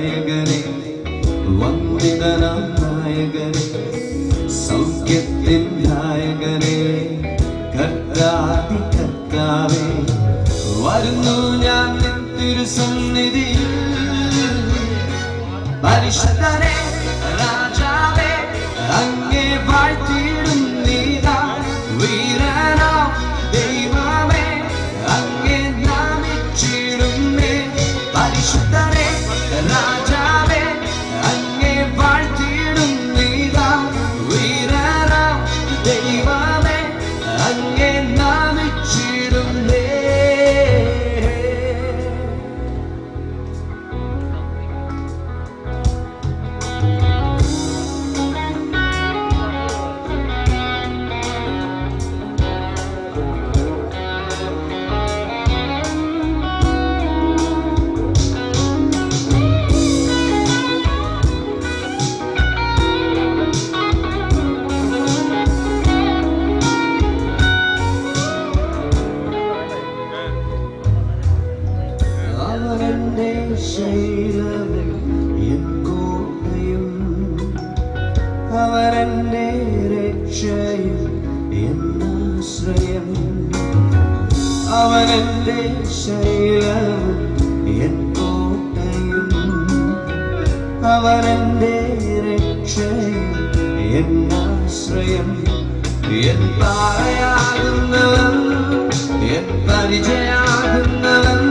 നായകനെ, വന്ദിതനാം നായകനെ, സൗഖ്യത്തിൻ നായകനെ, കർത്താതി കർത്താവേ, വരുന്നു ഞാൻ നിൻ തിരുസന്നിധിയിൽ. പരിശുദ്ധനെ രാജാവേ, അങ്ങേ വാഴ്ത്തിയിടുന്നീതാ. വീരനാം ദൈവമേ, അങ്ങേ നാമിച്ചിടുന്നേ. പരിശുദ്ധനെ രാജാവേ, അങ്ങേ വാഴ്ത്തിയിടുന്നീതാ. വീരനാം ദൈവമേ, അങ്ങേ നാമിച്ചിടുന്നേ. അവനെന്റെ ശൈലവും എൻ കോട്ടയും, അവനെന്റെ രക്ഷയും എന്നാശ്രയം. അവനെന്റെ ശൈലവും എൻ കോട്ടയും, അവനെന്റെ രക്ഷയും എന്നാശ്രയം. എൻ പാറയാകുന്നവൻ, എൻ പരിചയാകുന്നവൻ,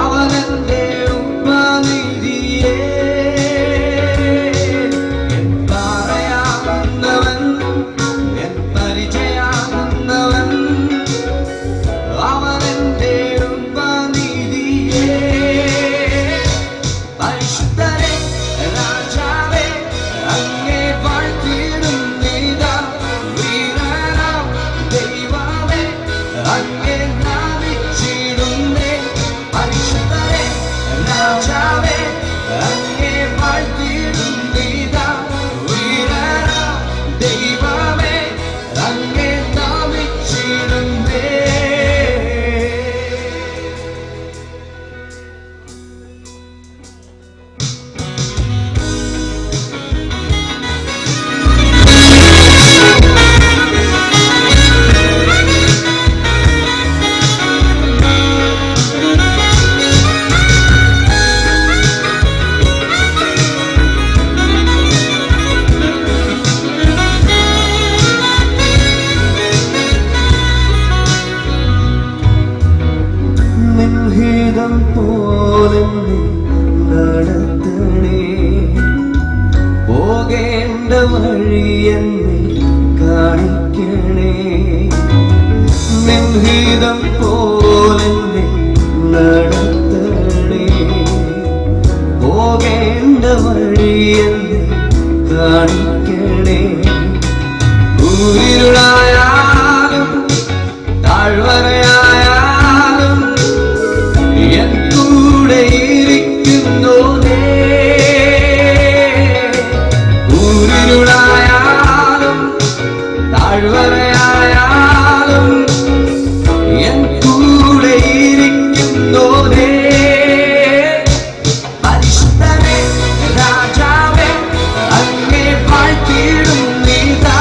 അവനെന്റെ ഉപനിധിയേ. എൻ പാറയാകുന്നവൻ, എൻ പരിചയാകുന്നവൻ, അവനെന്റെ ഉപനിധിയേ. പരിശുദ്ധനെ രാജാവേ, അങ്ങേ വാഴ്ത്തിയിടുന്നീതാ. വീരനാം ദൈവമേ, അങ്ങേ നാമിച്ചിടുന്നേ. പരിശുദ്ധനെ രാജാവേ, അങ്ങേ വാഴ്ത്തിയിടുന്നീതാ. വീരനാം ദൈവമേ, അങ്ങേ നാമിച്ചിടുന്നേ. നിൻഹിതം പോലെ നടത്തണേ, പോകേണ്ട വഴി എന്നെ കാണിക്കണേ. നിൻഹിതം പോലെ നടത്തണേ, പോകേണ്ട വഴി എന്നെ കാണിക്കണേ. ഊരിരുളായാലും താഴ്വരയായാലും എൻ കൂടെ ഇരിക്കുന്നോനേ. ഊരിരുളായാലും താഴ്വരയായാലും എൻ കൂടെ ഇരിക്കുന്നോനേ. പരിശുദ്ധനെ രാജാവേ, അങ്ങേ വാഴ്ത്തിയിടുന്നീതാ.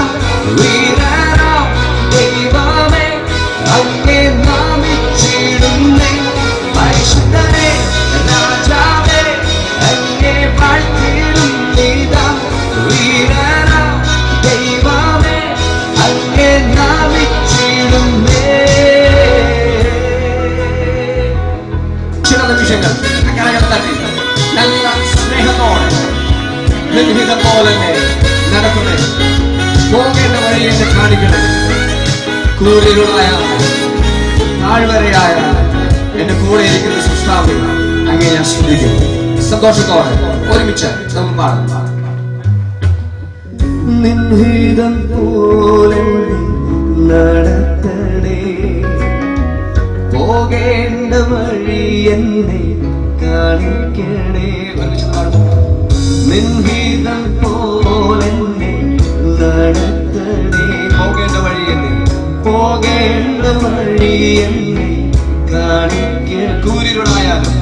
വീരനാം ദൈവമേ, അങ്ങേ നാമിച്ചിടുന്നേ. പരിശുദ്ധനെ രാജാവേ, അങ്ങേ വാഴ്ത്തിയിടുന്നീതാ. വീരനാം ദൈവമേ, അങ്ങേ നാമിച്ചിടുന്നേ. ചില നിമിഷങ്ങൾ കരകത്തട്ടി നല്ല സ്നേഹത്തോടെ നിൻഹിതം പോലെ നടക്കണേ, പോകേണ്ട വഴി എന്നെ കാണിക്കണേ. കൂരിരുളായ താഴ്വരയായ എന്റെ കൂടെ ഇരിക്കുന്ന സൃഷ്ടാവേ, അങ്ങേ ഞാൻ സ്തുതിക്കുന്നു. സന്തോഷത്തോടെ ഒരുമിച്ച് നമുക്ക് പാടാം. നിൻഹിതം പോലെ നടത്തണേ, പോകേണ്ട വഴി എന്നെ കാണിക്കണേ. നിൻഹിതം പോലെ നടത്തണേ, പോകേണ്ട വഴി എന്നെ, പോകേണ്ട വഴി എന്നെ കാണിക്ക. കൂരിരുളായാലും